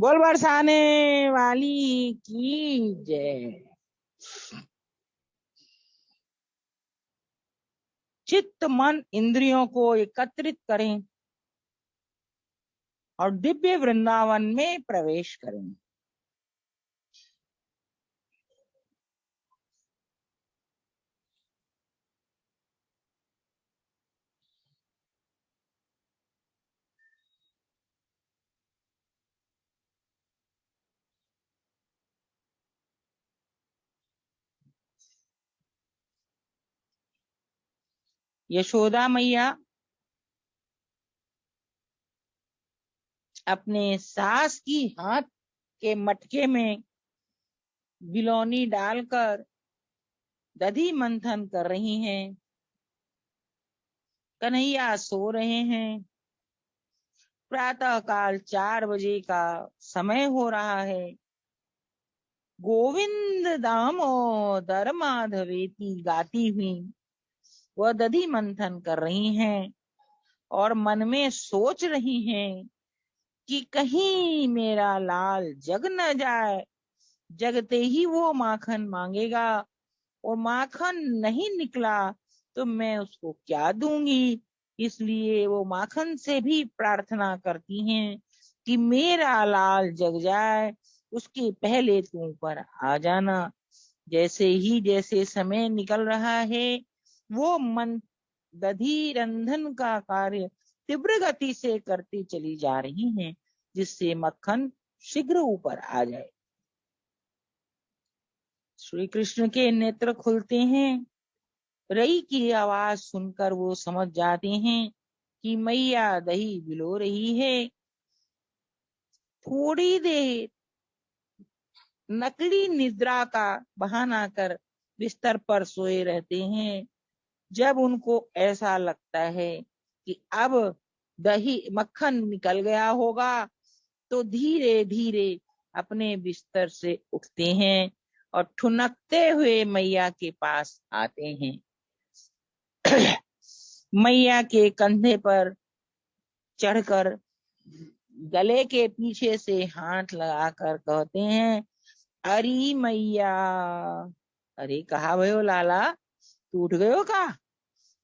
बोल बरसाने वाली की जय। चित्त मन इंद्रियों को एकत्रित करें और दिव्य वृंदावन में प्रवेश करें। यशोदा मैया अपने सास की हाथ के मटके में गिलौनी डालकर दधी मंथन कर रही हैं। कन्हैया सो रहे हैं। प्रातः काल 4 बजे का समय हो रहा है। गोविंद दामोदर माधवेती गाती हुई वह दधी मंथन कर रही हैं और मन में सोच रही हैं कि कहीं मेरा लाल जग न जाए। जगते ही वो माखन मांगेगा और माखन नहीं निकला तो मैं उसको क्या दूंगी। इसलिए वो माखन से भी प्रार्थना करती हैं कि मेरा लाल जग जाए, उसके पहले तू ऊपर आ जाना। जैसे समय निकल रहा है वो मन दधी रंधन का कार्य तीव्र गति से करती चली जा रही हैं, जिससे मक्खन शीघ्र ऊपर आ जाए। श्री कृष्ण के नेत्र खुलते हैं। रई की आवाज सुनकर वो समझ जाते हैं कि मैया दही बिलो रही है। थोड़ी देर नकली निद्रा का बहाना कर बिस्तर पर सोए रहते हैं। जब उनको ऐसा लगता है कि अब दही मक्खन निकल गया होगा तो धीरे धीरे अपने बिस्तर से उठते हैं और ठुनकते हुए मैया के पास आते हैं। मैया के कंधे पर चढ़कर गले के पीछे से हाथ लगाकर कहते हैं, अरे मैया। अरे कहा भयो लाला, तू उठ गयो का?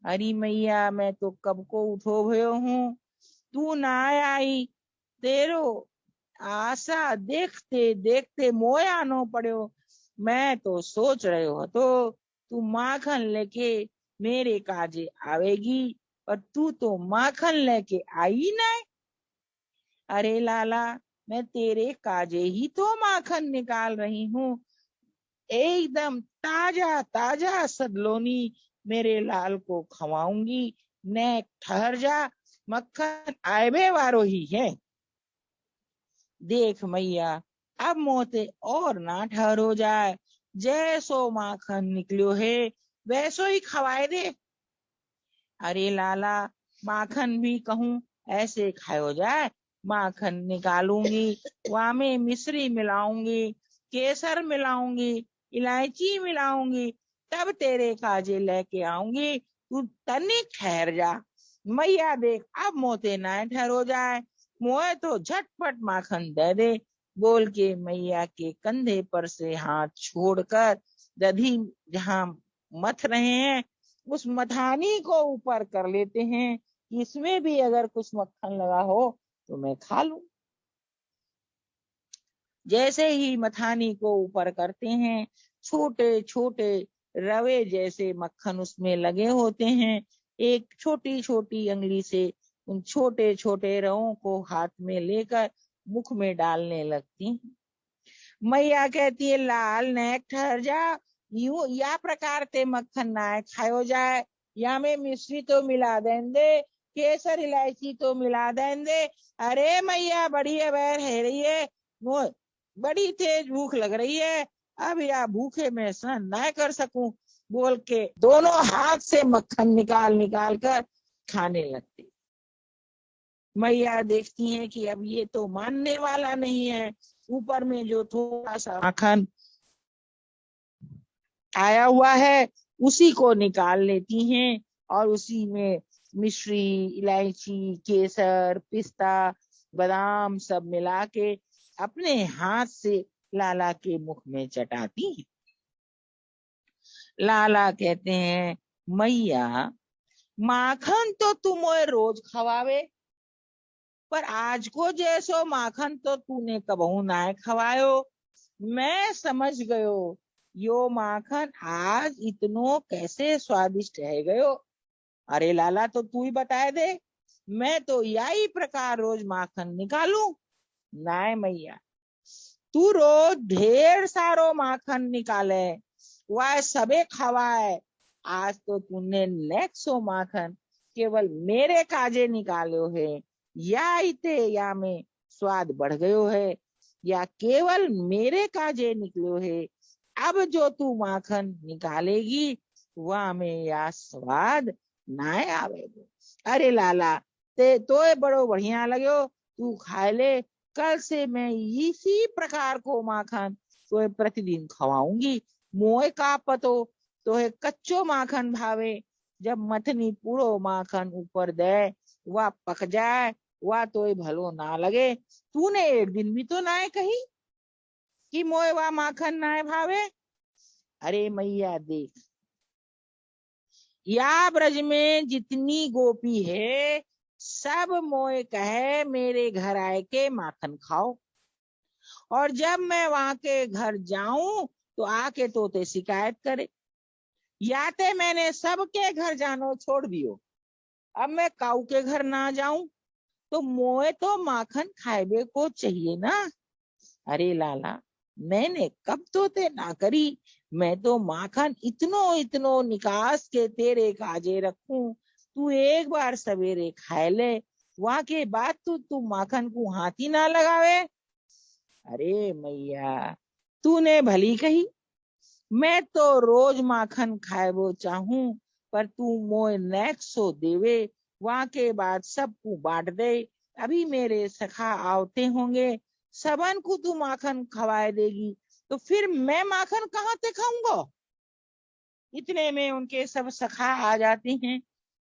अरे मैया मैं तो कब को उठो भयो हूँ, तू ना आई। तेरो आशा देखते देखते मोया नो पड़ो। मैं तो सोच रहे हो तो तू माखन लेके मेरे काजे आवेगी, पर तू तो माखन लेके आई नहीं। अरे लाला, मैं तेरे काजे ही तो माखन निकाल रही हूँ। एकदम ताजा ताजा सदलोनी मेरे लाल को खवाऊंगी। ने ठहर जा, मक्खन आयबे वारो ही है। देख मैया, अब मोते और ना ठहरो जाए। जैसो माखन निकलो है वैसो ही खवाए दे। अरे लाला, माखन भी कहूँ ऐसे खायो जाए। माखन निकालूंगी, वहां में मिश्री मिलाऊंगी, केसर मिलाऊंगी, इलायची मिलाऊंगी, तब तेरे काजे लेके आऊंगी। तू तनिक ठहर जा। मैया देख, अब मोते ना ठहरो जाए, मोए तो झटपट माखन दे दे। बोल के मैया के कंधे पर से हाथ छोड़कर दधी जहां मथ रहे हैं उस मथानी को ऊपर कर लेते हैं। इसमें भी अगर कुछ मक्खन लगा हो तो मैं खा लूं। जैसे ही मथानी को ऊपर करते हैं, छोटे छोटे रवे जैसे मक्खन उसमें लगे होते हैं। एक छोटी छोटी अंगली से उन छोटे छोटे रवों को हाथ में लेकर मुख में डालने लगती हैं। मैया कहती है, लाल नेक ठहर जा। यूं या प्रकार ते मक्खन ना खायो जाए। या में मिश्री तो मिला देंदे, केसर इलायची तो मिला देंदे। अरे मैया, बड़ी अबेर है रही है, वो बड़ी तेज भूख लग रही है। अब या भूखे में सहन ना कर सकूं। बोल के दोनों हाथ से मक्खन निकाल निकाल कर खाने लगती। मैया देखती हैं कि अब ये तो मानने वाला नहीं है। ऊपर में जो थोड़ा सा माखन आया हुआ है उसी को निकाल लेती हैं और उसी में मिश्री, इलायची, केसर, पिस्ता, बादाम सब मिला के अपने हाथ से लाला के मुख में चटाती है। लाला कहते हैं, मैया माखन तो तुम रोज खवावे, पर आज को जैसो माखन तो तूने कबहू ना खवायो। मैं समझ गयो, यो माखन आज इतनो कैसे स्वादिष्ट है गयो। अरे लाला तो तू ही बताए दे, मैं तो यही प्रकार रोज माखन निकालू। नाय मैया, तू रोज ढेर सारो माखन निकाले, वह सबे खवाए। आज तो तूने नेक्सो माखन केवल मेरे काजे निकालो है, या इते या में स्वाद बढ़ गयो है, या केवल मेरे काजे निकलो है। अब जो तू माखन निकालेगी वह में या स्वाद ना आवेगो। अरे लाला, ते तो बड़ो बढ़िया लगो, तू खा ले। कल से मैं इसी प्रकार को माखन तो प्रतिदिन खवाऊंगी। मोए का पतो तो है कच्चो माखन भावे, जब मथनी पूरो माखन ऊपर दे वह पक जाए, वह तो भलो ना लगे। तूने एक दिन भी तो ना कही कि मोए वह माखन ना भावे। अरे मैया देख, या ब्रज में जितनी गोपी है सब मोए कहे मेरे घर आए के माखन खाओ, और जब मैं वहां के घर जाऊं तो आके तोते शिकायत करे। या ते मैंने सबके घर जानो छोड़ दियो, अब मैं काऊ के घर ना जाऊं तो मोए तो माखन खाएबे को चाहिए ना। अरे लाला, मैंने कब तोते ना करी, मैं तो माखन इतनो इतनो निकास के तेरे काजे रखूं, तू एक बार सवेरे खाए ले, वहां के बाद तू माखन को हाथ ही ना लगावे। अरे मैया, तूने भली कही, मैं तो रोज माखन खाए वो चाहूं, पर तू मोए नेक्सो देवे, वहां के बाद सबको बांट दे। अभी मेरे सखा आवते होंगे, सबन को तू माखन खवाए देगी, तो फिर मैं माखन कहाँ से खाऊंगा। इतने में उनके सब सखा आ जाते हैं।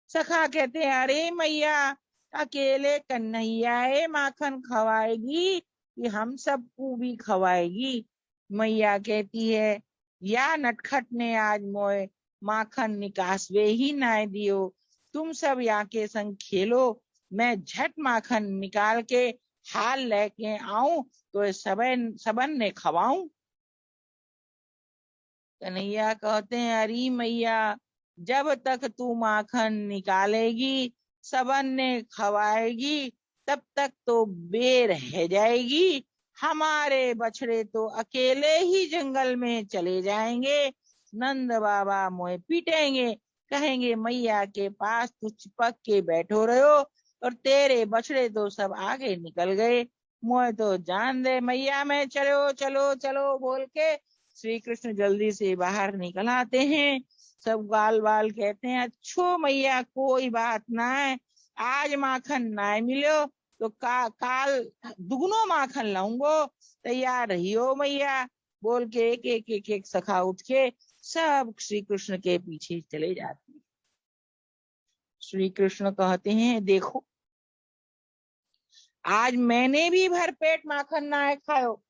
सखा कहते हैं, अरे मैया, अकेले कन्हैया माखन खवाएगी कि हम सबको भी खवाएगी। मैया कहती है, या नटखट ने आज मोए माखन निकासवे ही ना दियो, तुम सब यहाँ के संग खेलो, मैं झट माखन निकाल के हाल लेके आऊं तो सबन सबन ने खवाऊं। कन्हैया कहते हैं, अरे मैया, जब तक तू माखन निकालेगी सबन ने खवाएगी, तब तक तो बेर रह जाएगी। हमारे बछड़े तो अकेले ही जंगल में चले जाएंगे। नंद बाबा मोए पीटेंगे, कहेंगे मैया के पास तू चिपक के बैठो रहो, और तेरे बछड़े तो सब आगे निकल गए। मोए तो जान दे मैया, मैं चलो चलो चलो बोल के श्री कृष्ण जल्दी से बाहर निकल आते हैं। सब गाल बाल कहते हैं, अच्छो मैया कोई बात ना है, आज माखन ना मिलो तो काल दुगनो माखन लाऊंगो, तैयार रहियो मैया। बोल के एक एक एक एक सखा उठ के सब श्री कृष्ण के पीछे चले जाते हैं। श्री कृष्ण कहते हैं, देखो आज मैंने भी भरपेट माखन ना खायो,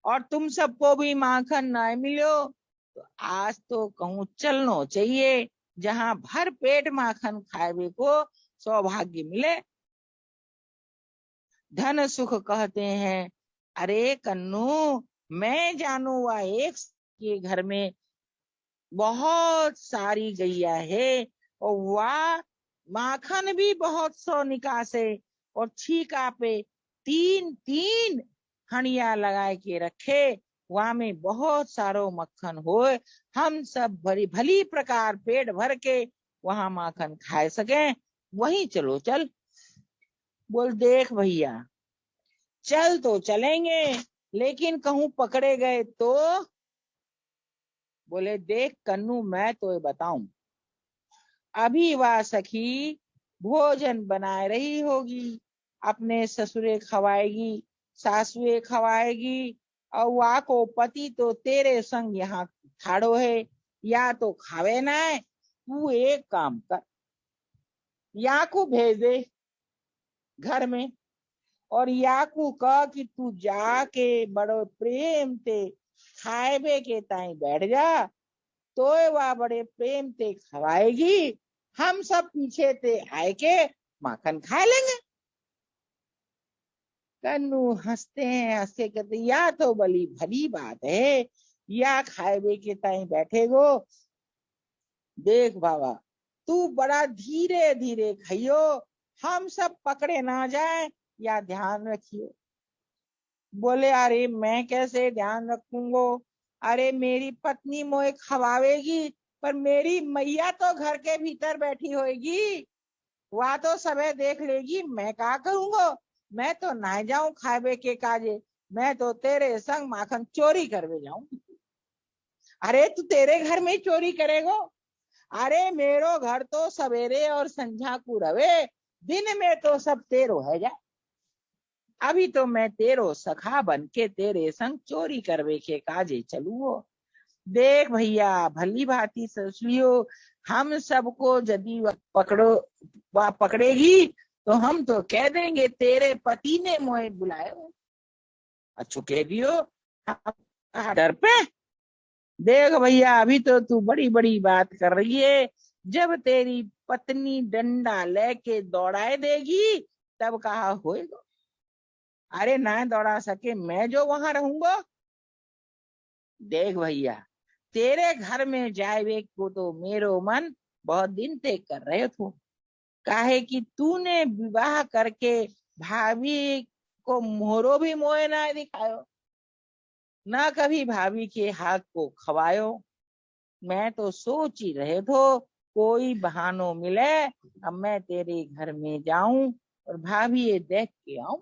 और तुम सबको भी माखन ना मिलो, तो आज तो कहूँ चलना चाहिए, जहां भर पेट माखन खाए को सौभाग्य मिले। धन सुख कहते हैं, अरे कन्नू, मैं जानू वह एक के घर में बहुत सारी गैया है, और वह माखन भी बहुत सौ निकासे, और छीका पे तीन तीन हणिया लगा के रखे, वहां में बहुत सारो मक्खन हो, हम सब भली भली प्रकार पेट भर के वहां माखन खाए सके। वहीं चलो चल। बोल देख भैया, चल तो चलेंगे, लेकिन कहूं पकड़े गए तो। बोले देख कन्नू, मैं तो बताऊं, अभी वह सखी भोजन बनाए रही होगी, अपने ससुरे खवाएगी, सासुए खवाएगी, और वह को पति तो तेरे संग यहाँ ठाड़ो है, या तो खावे ना है। तू एक काम कर, या को भेज दे घर में, और याकू कह कि तू जाके बड़ो प्रेम ते खाएबे के ताई बैठ जा, तो वह बड़े प्रेम ते खवाएगी, हम सब पीछे ते आए के माखन खा लेंगे। कन्नू हंसते हैं, हंसते कहते या तो बड़ी भली बात है, या खाएबे के ताई बैठे गो। देख बाबा तू बड़ा धीरे धीरे खाइयो, हम सब पकड़े ना जाए, या ध्यान रखियो। बोले अरे मैं कैसे ध्यान रखूंगो, अरे मेरी पत्नी मोए खवावेगी, पर मेरी मैया तो घर के भीतर बैठी होएगी, वह तो सबे देख लेगी, मैं क्या करूंगा, मैं तो ना जाऊं खावे के काजे, मैं तो तेरे संग माखन चोरी करवे जाऊं। अरे तू तेरे घर में चोरी करेगो, अरे मेरो घर तो सवेरे और संझा को रवे, दिन में तो सब तेरो है जाए, अभी तो मैं तेरो सखा बन के तेरे संग चोरी करवे के काजे चलूओ। देख भैया भली भांति सोच लियो, हम सबको यदि वह पकड़ेगी तो हम तो कह देंगे तेरे पति ने मोए बुलाए, अच्छो कह दियो हम डर पे। देख भैया अभी तो तू बड़ी बड़ी बात कर रही है, जब तेरी पत्नी डंडा लेके दौड़ाए देगी तब कहा होएगा, अरे ना दौड़ा सके मैं जो वहां रहूंगा। देख भैया तेरे घर में जाए को तो मेरो मन बहुत दिन तक कर रहे थे, काहे कि तूने विवाह करके भाभी को मोहरो भी मोए ना दिखायो, ना कभी भाभी के हाथ को खवायो। मैं तो सोच ही रहे थो कोई बहानो मिले, अब मैं तेरे घर में जाऊं और भाभी ये देख के आऊं।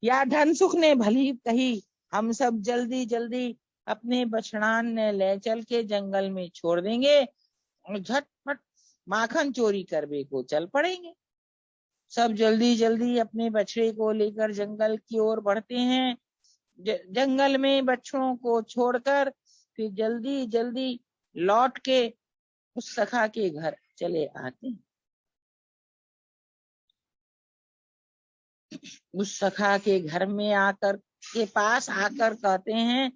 या धनसुख ने भली कही, हम सब जल्दी जल्दी अपने बछड़ान ने ले चल के जंगल में छोड़ देंगे और झटपट माखन चोरी करने को चल पड़ेंगे। सब जल्दी जल्दी अपने बछड़े को लेकर जंगल की ओर बढ़ते हैं। जंगल में बछड़ों को छोड़कर फिर जल्दी जल्दी लौट के उस सखा के घर चले आते हैं। उस सखा के घर में आकर के पास आकर कहते हैं,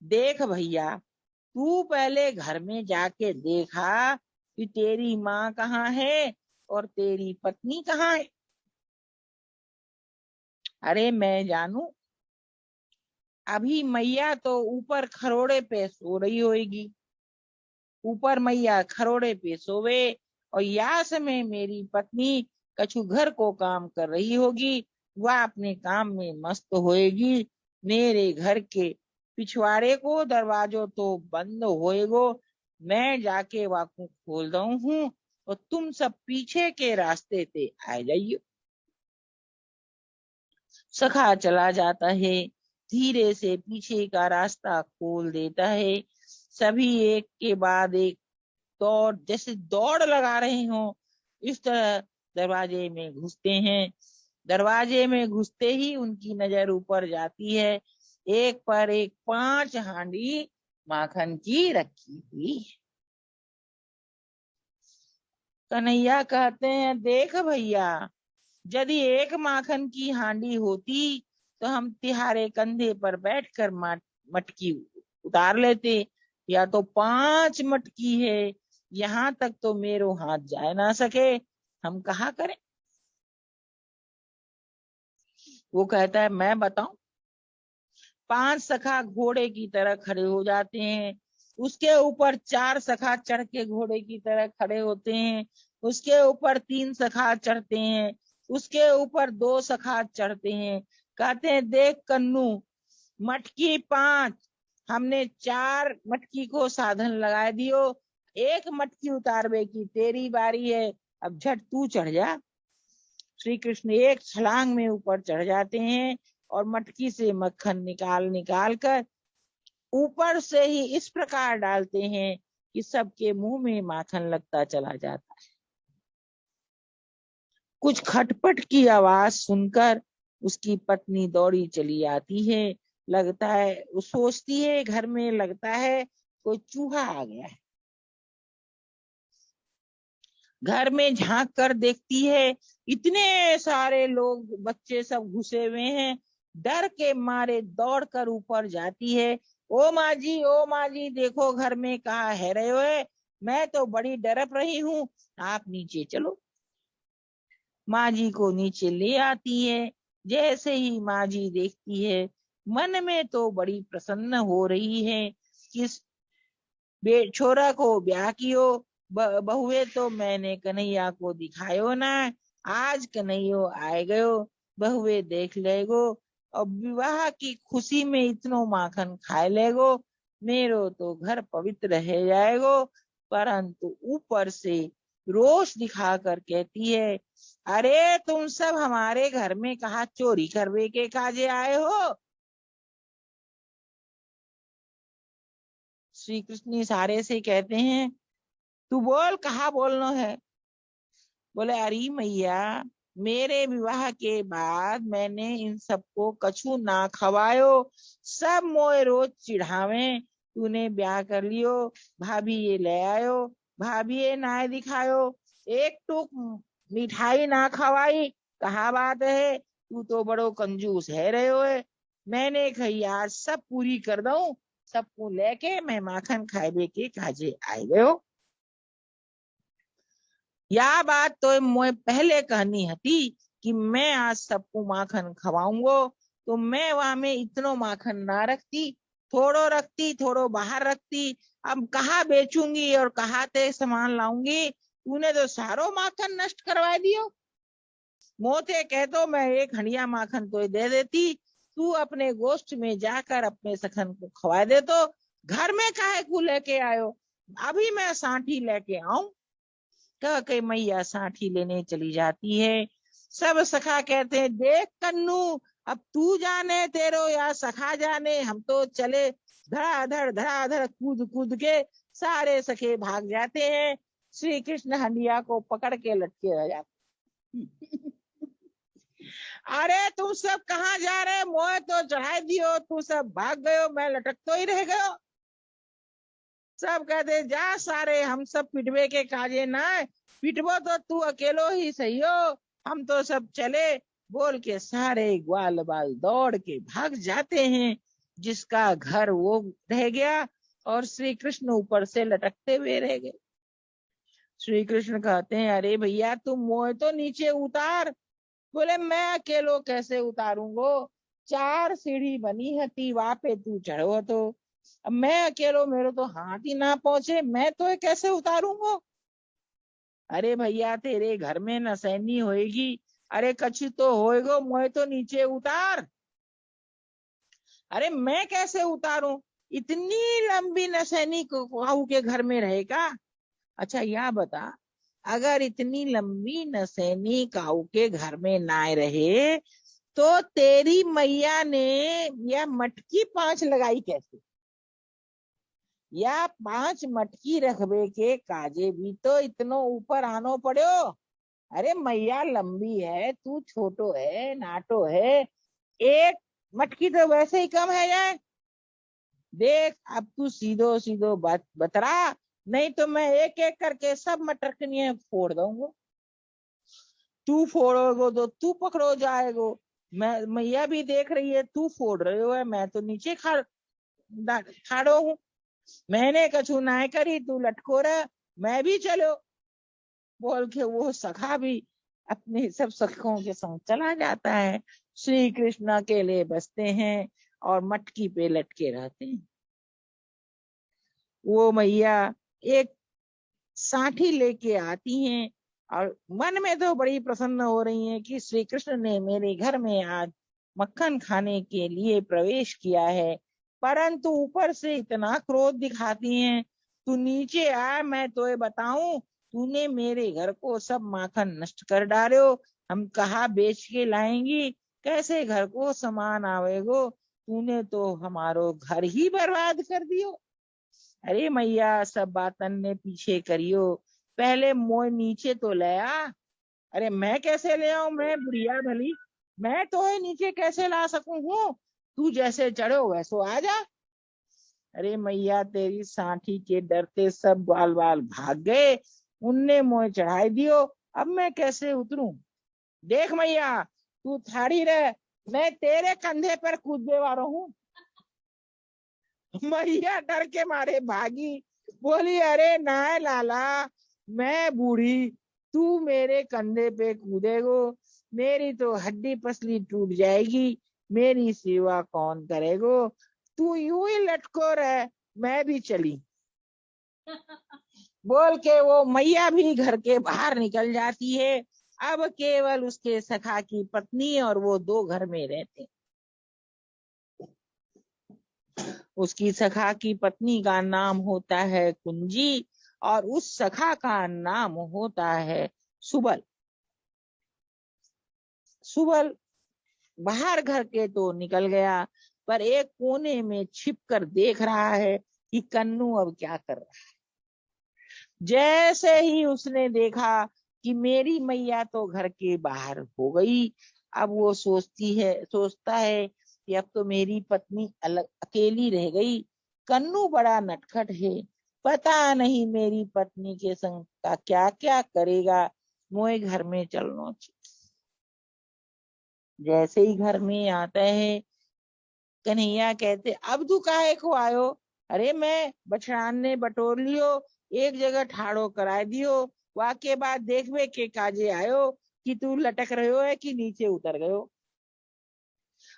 देख भैया तू पहले घर में जाके देखा कि तेरी माँ कहाँ है और तेरी पत्नी कहाँ है। अरे मैं जानू, अभी मैया तो ऊपर खरोड़े पे सो रही होगी, ऊपर मैया खरोड़े पे सोवे और यास में मेरी पत्नी कछु घर को काम कर रही होगी, वह अपने काम में मस्त होएगी। मेरे घर के पिछवाड़े को दरवाजो तो बंद होएगो, मैं जाके वाकू खोल दऊ हूँ और तुम सब पीछे के रास्ते से आ जाइयो। सखा चला जाता है, धीरे से पीछे का रास्ता खोल देता है। सभी एक के बाद एक दौड़ जैसे दौड़ लगा रहे हो इस तरह दरवाजे में घुसते हैं। दरवाजे में घुसते ही उनकी नजर ऊपर जाती है, एक पर एक 5 हांडी माखन की रखी हुई है। कन्हैया कहते हैं, देख भैया यदि एक माखन की हांडी होती तो हम तिहारे कंधे पर बैठकर मटकी उतार लेते, या तो 5 मटकी है, यहाँ तक तो मेरो हाथ जा ना सके, हम कहा करें। वो कहता है मैं बताऊं। 5 सखा घोड़े की तरह खड़े हो जाते हैं, उसके ऊपर 4 सखा चढ़ के घोड़े की तरह खड़े होते हैं, उसके ऊपर 3 सखा चढ़ते हैं, उसके ऊपर 2 सखा चढ़ते हैं। कहते हैं देख कन्नू, मटकी 5, हमने 4 मटकी को साधन लगा दियो, एक मटकी उतारवे की तेरी बारी है, अब झट तू चढ़ जा। श्री कृष्ण एक छलांग में ऊपर चढ़ जाते हैं और मटकी से मक्खन निकाल निकाल कर ऊपर से ही इस प्रकार डालते हैं कि सबके मुंह में माखन लगता चला जाता है। कुछ खटपट की आवाज सुनकर उसकी पत्नी दौड़ी चली आती है, लगता है वो सोचती है घर में लगता है कोई चूहा आ गया है। घर में झांक कर देखती है, इतने सारे लोग बच्चे सब घुसे हुए हैं। डर के मारे दौड़ कर ऊपर जाती है। ओ माँ जी देखो घर में कहा है रहे हो, मैं तो बड़ी डरप रही हूँ, आप नीचे चलो। माँ जी को नीचे ले आती है। जैसे ही माँ जी देखती है, मन में तो बड़ी प्रसन्न हो रही है कि छोरा को ब्याह कियो, बहुए तो मैंने कन्हैया को दिखायो ना, आज कन्हैयो आए गयो, बहुए देख लेगो, और विवाह की खुशी में इतनो माखन खाए लेगो, मेरो तो घर पवित्र रह जाएगो। परंतु ऊपर से रोष दिखाकर कहती है, अरे तुम सब हमारे घर में कहा चोरी करवे के काजे आए हो। श्री कृष्ण इशारे से कहते हैं, तू बोल कहा बोलना है। बोले, अरे मैया, मेरे विवाह के बाद मैंने इन सबको कछु ना खवायो, सब मोए रोज चिढ़ावे, तूने ब्याह कर लियो, भाभी ये ले आयो, भाभी ये ना दिखायो, एक टूक मिठाई ना खवाई, कहा बात है, तू तो बड़ो कंजूस है रहे हो। मैंने कही आज सब पूरी कर दऊं, सबको लेके मैं माखन खाए के काजे आए गयो। या बात तो मैं पहले कहनी हती कि मैं आज सबको माखन खवाऊंगो, तो मैं वहां में इतनो माखन ना रखती, थोड़ो रखती, थोड़ो बाहर रखती। अब कहाँ बेचूंगी और कहाँ ते सामान लाऊंगी, तूने तो सारो माखन नष्ट करवा दियो। मोते कह तो मैं एक हंडिया माखन तो दे देती, तू अपने गोष्ठ में जाकर अपने सखन को खवा दे, तो घर में काहे को लेके आयो, अभी मैं सांठी लेके आऊं। कह के मैया साठी लेने चली जाती है। सब सखा कहते हैं, देख कन्नू, अब तू जाने तेरो या सखा जाने, हम तो चले। धड़ाधड़ कूद कूद के सारे सखे भाग जाते हैं। श्री कृष्ण हंडिया को पकड़ के लटके रह जाते। अरे तुम सब कहाँ जा रहे, मोह तो चढ़ाई दियो, तू सब भाग गयो, मैं लटक तो ही रह गयो। सब कहते, जा सारे, हम सब पिटवे के काजे ना, पिटवो तो तू अकेलो ही सही हो, हम तो सब चले। बोल के सारे ग्वाल बाल दौड़ के भाग जाते हैं। जिसका घर वो रह गया और श्री कृष्ण ऊपर से लटकते हुए रह गए। श्री कृष्ण कहते हैं, अरे भैया तुम मोह तो नीचे उतार। बोले, मैं अकेलो कैसे उतारूंगो, 4 सीढ़ी बनी हती, वहां पे तू चढ़ो, तो अब मैं अकेलो, मेरे तो हाथ ही ना पहुंचे, मैं तो कैसे उतारूंगा। अरे भैया तेरे घर में नसैनी होएगी, अरे कछु तो होएगो, मोए तो नीचे उतार। अरे मैं कैसे उतारूं, इतनी लंबी नसैनी को काऊ के घर में रहेगा। अच्छा यह बता, अगर इतनी लंबी नसैनी काऊ के घर में ना रहे, तो तेरी मैया ने यह मटकी 5 लगाई कैसे, या 5 मटकी रखबे के काजे भी तो इतनो ऊपर आनो पड़ो। अरे मैया लंबी है, तू छोटो है, नाटो है, एक मटकी तो वैसे ही कम है जाए। देख अब तू सीधो सीधो बतरा, नहीं तो मैं एक एक करके सब मटरकनियां फोड़ दूंगा। तू फोड़ोगो तो तू पकड़ो जाएगो, मैं मैया भी देख रही है, तू फोड़ रहे हो है, मैं तो नीचे खाड़ो हूँ। मैंने कछु ना करी, तू लटको रहा, मैं भी चलो। बोल के वो सखा भी अपने सब सखों के संग चला जाता है। श्री कृष्ण अकेले बसते हैं और मटकी पे लटके रहते हैं। वो मैया एक साठी लेके आती हैं और मन में तो बड़ी प्रसन्न हो रही हैं कि श्री कृष्ण ने मेरे घर में आज मक्खन खाने के लिए प्रवेश किया है। परंतु ऊपर से इतना क्रोध दिखाती हैं, तू नीचे आ, मैं तो ये बताऊं, तूने मेरे घर को सब माखन नष्ट कर डालो, हम कहाँ बेच के लाएंगी, कैसे घर को सामान आवेगो, तूने तो हमारो घर ही बर्बाद कर दियो। अरे मैया सब बातन ने पीछे करियो, पहले मोय नीचे तो ले आ। अरे मैं कैसे ले आऊं, मैं बुढ़िया भली, मैं तो है नीचे कैसे ला सकूं हूँ, तू जैसे चढ़ो वैसो आ जा। अरे मैया तेरी साठी के डरते सब बाल बाल भाग गए। उनने मोह चढ़ाई दियो, अब मैं कैसे उतरूं। देख मैया तू थारी रह, मैं तेरे कंधे पर कूदने वाला हूँ। मैया डर के मारे भागी, बोली अरे ना लाला, मैं बूढ़ी, तू मेरे कंधे पे कूदेगो, मेरी तो हड्डी पसली टूट जाएगी, मेरी सेवा कौन करेगो, तू यूं ही लटको रह, मैं भी चली। बोल के वो मैया भी घर के बाहर निकल जाती है। अब केवल उसके सखा की पत्नी और वो दो घर में रहते। उसकी सखा की पत्नी का नाम होता है कुंजी और उस सखा का नाम होता है सुबल। सुबल बाहर घर के तो निकल गया, पर एक कोने में छिप कर देख रहा है कि कन्नू अब क्या कर रहा है। जैसे ही उसने देखा कि मेरी मैया तो घर के बाहर हो गई, अब वो सोचता है कि अब तो मेरी पत्नी अलग अकेली रह गई। कन्नू बड़ा नटखट है, पता नहीं मेरी पत्नी के संग का क्या क्या करेगा, मोए घर में चलना चाहिए। जैसे ही घर में आता है, कन्हैया कहते अब तू काहे को आयो। अरे मैं बछड़ान ने बटोर लियो, एक जगह ठाड़ो करा दियो, वाके बाद देखवे के काजे आयो कि तू लटक रहो है कि नीचे उतर गयो।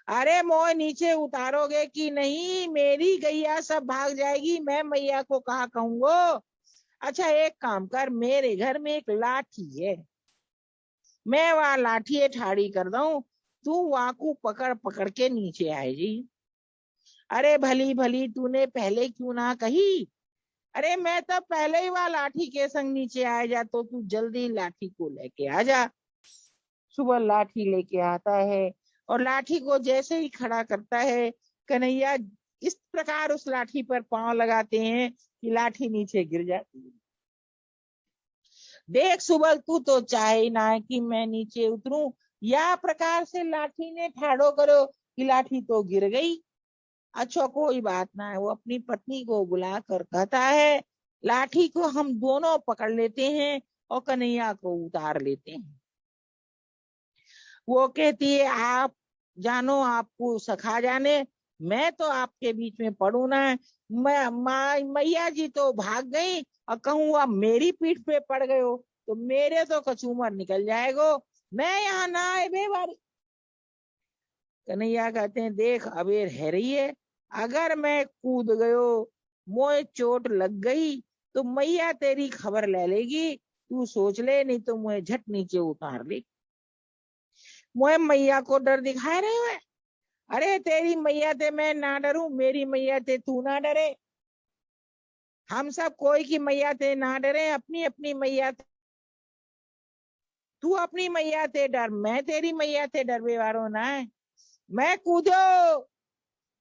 अरे मोय नीचे उतारोगे कि नहीं, मेरी गैया सब भाग जाएगी, मैं मैया को कहा कहूंगो। अच्छा एक काम कर, मेरे घर में एक लाठी है, मैं वहां लाठी ठाड़ी कर दूं, तू वाकू पकड़ पकड़ के नीचे आए जी। अरे भली भली तूने पहले क्यों ना कही। अरे मैं तो पहले ही वहां लाठी के संग नीचे आ जा, तो तू जल्दी लाठी को लेके आ जा। सुबह लाठी लेके आता है और लाठी को जैसे ही खड़ा करता है, कन्हैया इस प्रकार उस लाठी पर पांव लगाते हैं कि लाठी नीचे गिर जाती है। देख सुबह तू तो चाहे ना है कि मैं नीचे उतरूं, या प्रकार से लाठी ने ठाड़ो करो कि लाठी तो गिर गई। अच्छा कोई बात ना है, वो अपनी पत्नी को बुलाकर कहता है लाठी को हम दोनों पकड़ लेते हैं और कन्हैया को उतार लेते हैं। वो कहती है आप जानो, आपको सखा जाने, मैं तो आपके बीच में पड़ू ना। मैया जी तो भाग गई और कहूँ आप मेरी पीठ पे पड़ गए हो तो मेरे तो कचूमर निकल जाएगो, मैं यहाँ ना आए बेवारी। कन्हैया कहते हैं देख अबेर है रही है, अगर मैं कूद गयो, मोए चोट लग गई तो मैया तेरी खबर ले लेगी, तू सोच ले, नहीं तो मुझे झट नीचे उतार ले। मोए मैया को डर दिखाए रहे हुए। अरे तेरी मैया ते मैं ना डरूं, मेरी मैया ते तू ना डरे, हम सब कोई की मैया ते ना डरे, अपनी अपनी मैया तू अपनी मैया ते डर, मैं तेरी मैया ते डरवे वालों ना है। मैं कूदो।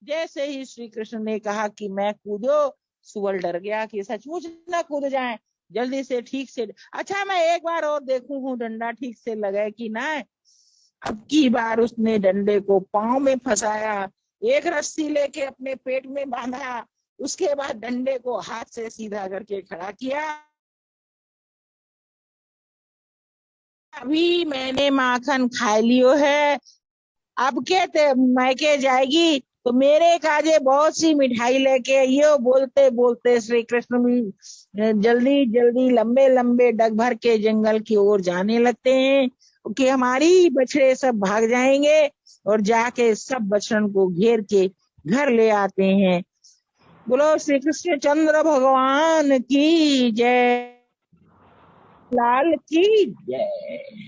जैसे ही श्री कृष्ण ने कहा कि मैं कूदो, सुअल डर गया कि सचमुच ना कूद जाए, जल्दी से ठीक से, अच्छा मैं एक बार और देखूं हूँ डंडा ठीक से लगे कि ना। अब की बार उसने डंडे को पांव में फंसाया, एक रस्सी लेके अपने पेट में बांधा, उसके बाद डंडे को हाथ से सीधा करके खड़ा किया। अभी मैंने माखन खा लियो है, अब के मैके जाएगी तो मेरे काजे बहुत सी मिठाई लेके आइयो। बोलते बोलते श्री कृष्ण भी जल्दी जल्दी लंबे लंबे डग भर के जंगल की ओर जाने लगते हैं कि हमारी बछड़े सब भाग जाएंगे, और जाके सब बछड़न को घेर के घर ले आते हैं। बोलो श्री कृष्ण चंद्र भगवान की जय, लाल की जय।